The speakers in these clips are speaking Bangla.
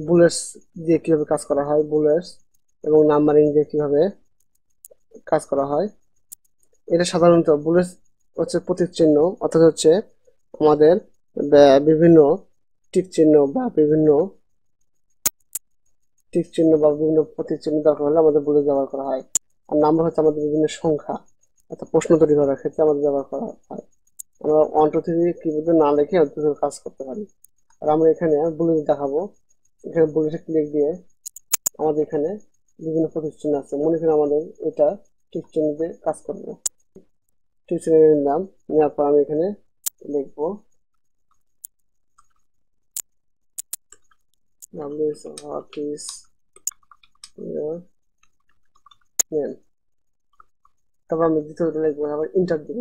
বুলেটস দিয়ে কিভাবে কাজ করা হয়, বুলেটস এবং নাম্বারিং দিয়ে কিভাবে কাজ করা হয়। এটা সাধারণত বুলেটস হচ্ছে প্রতীক চিহ্ন, অর্থাৎ হচ্ছে আমাদের বিভিন্ন টিক চিহ্ন বা বিভিন্ন টিক চিহ্ন বা বিভিন্ন প্রতীক চিহ্ন দরকার হলে আমাদের বুলেট ব্যবহার করা হয়। আর নাম্বার হচ্ছে আমাদের বিভিন্ন সংখ্যা অর্থাৎ প্রশ্ন তৈরি করার ক্ষেত্রে আমাদের ব্যবহার করা হয়। আমরা 1 2 3 কিবোর্ডে না লিখে অন্তত কাজ করতে পারি। আর আমরা এখানে বুলেট দেখাবো। এখানে বুলেটে ক্লিক দিয়ে আমাদের এখানে বিভিন্ন প্রতীক চিহ্ন আছে, মনে করি আমাদের এটা টিক চিহ্ন দিয়ে কাজ করবো। টিক চিহ্ন নিলাম, নেওয়ার পর আমি এখানে লিখবো what is your name। তারপর আমি দ্বিতীয়টা লিখবো, আবার ইন্টার দিব।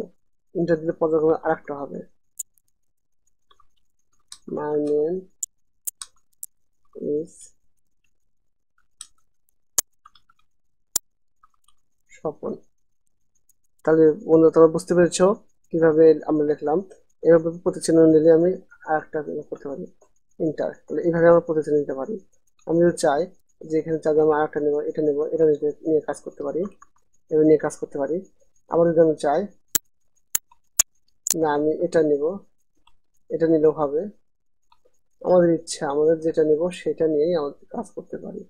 ইন্টার দিলে পর্যায়ক্রমে আরেকটা হবে, my name is স্বপন। তাহলে বন্ধু তোমরা বুঝতে পেরেছো কিভাবে আমরা লিখলাম। এভাবে প্রতিচিহ্ন নিলে আমি আরেকটা করতে পারি, ইন্টার। তাহলে এইভাবে আমরা প্রতিচিহ্ন নিতে পারি। আমি যদি চাই যে এখানে চাই আমি আরেকটা নেবো, এটা নেবো, এটা নিয়ে কাজ করতে পারি, এটা নিয়ে কাজ করতে পারি। আবার যদি আমি চাই না আমি এটা নেব, এটা নিলেও হবে। আমাদের ইচ্ছা, আমাদের যেটা নেব সেটা নিয়েই আমাদের কাজ করতে পারি।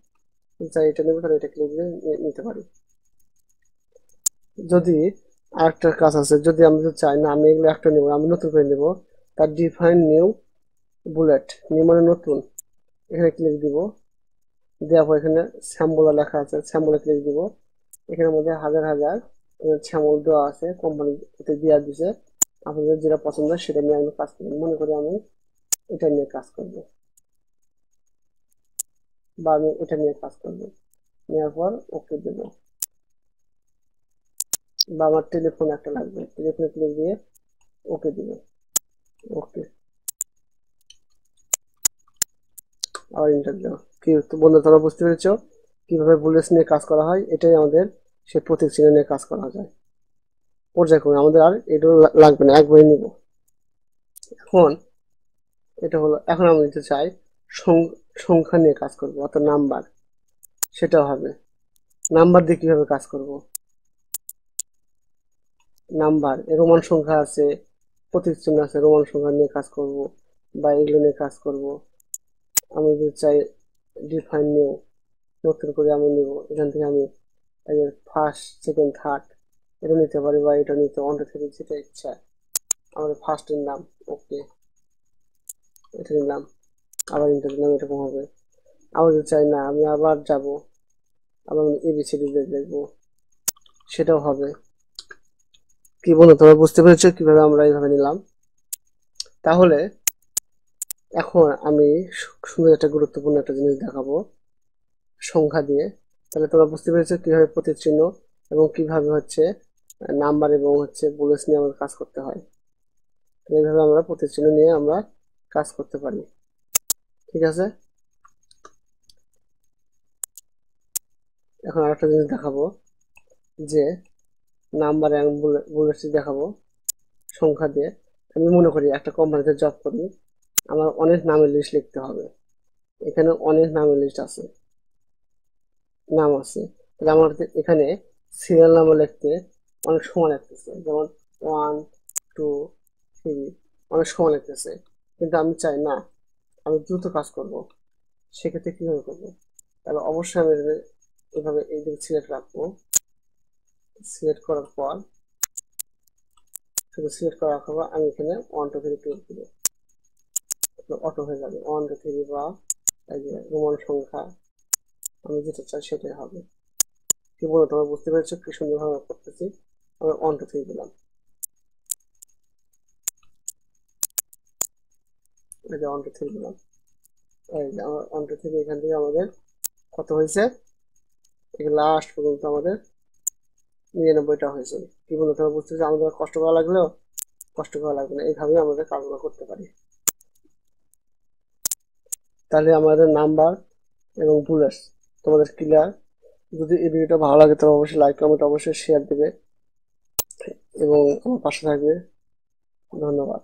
চাই এটা নেবো তাহলে এটা ক্লিক দিয়ে নিতে পারি। যদি আরেকটা কাজ আছে, যদি আমি চাই না আমি এগুলো একটা নেবো, আমি নতুন করে নেবো, তার ডিফাইন নিউ বুলেট, নিউ মানে নতুন, এখানে ক্লিক দিব। দেওয়ার পর এখানে স্যাম্বলা লেখা আছে, স্যাম্বলে ক্লিক দিব। এখানের মধ্যে হাজার হাজার স্যাম্বল দেওয়া আছে, কোম্পানি দেওয়া দিছে। আপনাদের যেটা পছন্দ সেটা নিয়ে আমি কাজ করবো। মনে করি আমি এটা নিয়ে কাজ করবো বা আমি এটা নিয়ে কাজ করবো। নেওয়ার পর ওকে দেব, বা আমার টেলিফোন একটা লাগবে, টেলিফোনে ক্লিক দিয়ে ওকে দিব। ওকে, আবার ইন্টার দেওয়া। কি বন্ধু তোমরা বুঝতে পেরেছো কিভাবে বুলেটস নিয়ে কাজ করা হয়? এটাই আমাদের সে প্রতীক চিহ্ন নিয়ে কাজ করা যায় পর্যায়ক্রমে। আমাদের আর এটাও লাগবে না, একবারে নিব। এখন এটা হলো, এখন আমি যদি চাই সংখ্যা নিয়ে কাজ করবো অর্থাৎ নাম্বার, সেটাও হবে। নাম্বার দিয়ে কিভাবে কাজ করব? নাম্বার রোমান সংখ্যা আছে, প্রতীক চিহ্ন আছে, রোমান সংখ্যা নিয়ে কাজ করব বা এগুলো নিয়ে কাজ করব। আমি যদি চাই ডিফাইন নিউ, নতুন করে আমি নিব, এখান থেকে আমি ফার্স্ট সেকেন্ড থার্ড এটা নিতে পারি, বা এটা নিতে অন্য থেকে যেটা ইচ্ছা। আমাদের ফার্স্টের নাম, ওকে এটা নিলাম, আবার ইন্টার দিলাম, এরকম হবে। আবার যদি চাই না আমি আবার যাব, আবার এবিসিডি দেখবো, সেটাও হবে। কি বলো তোমরা বুঝতে পেরেছো কিভাবে আমরা এইভাবে নিলাম? তাহলে এখন আমি সুন্দর একটা গুরুত্বপূর্ণ একটা জিনিস দেখাবো সংখ্যা দিয়ে। তাহলে তোমরা বুঝতে পেরেছো কিভাবে প্রতীক চিহ্ন এবং কিভাবে হচ্ছে নাম্বার এবং হচ্ছে বুলেটস নিয়ে আমাদের কাজ করতে হয়। এইভাবে আমরা প্রতীক চিহ্ন নিয়ে আমরা কাজ করতে পারি। ঠিক আছে, এখন আরেকটা জিনিস দেখাবো, যে নাম্বার এবং বুলেটস দেখাবো সংখ্যা দিয়ে। আমি মনে করি একটা কোম্পানিতে জব করি, আমার অনেক নামের লিস্ট লিখতে হবে। এখানে অনেক নামের লিস্ট আছে, নাম আছে। তাহলে আমার এখানে সিরিয়াল নাম্বার লিখতে অনেক সময় লাগতেছে, যেমন 1 2 3 অনেক সময় লাগতেছে। কিন্তু আমি চাই না আমি দ্রুত কাজ করব, সেক্ষেত্রে কিভাবে করবো? তাহলে অবশ্যই আমি এভাবে এই দিকে সিলেক্ট রাখবো। সিলেক্ট করার পর শুধু সিলেক্ট করা রাখবো, আমি এখানে 1 2 3 ক্লিক দিব, অটো হয়ে যাবে 1 2 3 বা এই যে রোমান সংখ্যা আমি যেটা চাই সেটাই হবে। কি বলো তোমরা বুঝতে পেরেছো কি সুন্দরভাবে করতেছি? আমি 1 2 3 দিলাম, এই যে 1 2 3 দিলাম, এই যে আমার 1 2 3 এখান থেকে আমাদের কত হয়েছে, লাস্ট পর্যন্ত আমাদের 99টা হয়েছে। কি বলো তোমরা বুঝতেছো? আমাদের কষ্ট করা লাগলেও কষ্ট করা লাগবে না, এইভাবেই আমাদের কাজগুলো করতে পারি। তাহলে আমাদের নাম্বার এবং বুলেটস তোমাদের ক্লিয়ার। যদি এই ভিডিওটা ভালো লাগে তাহলে অবশ্যই লাইক কমেন্ট অবশ্যই শেয়ার দেবে এবং আমার পাশে থাকবে। ধন্যবাদ।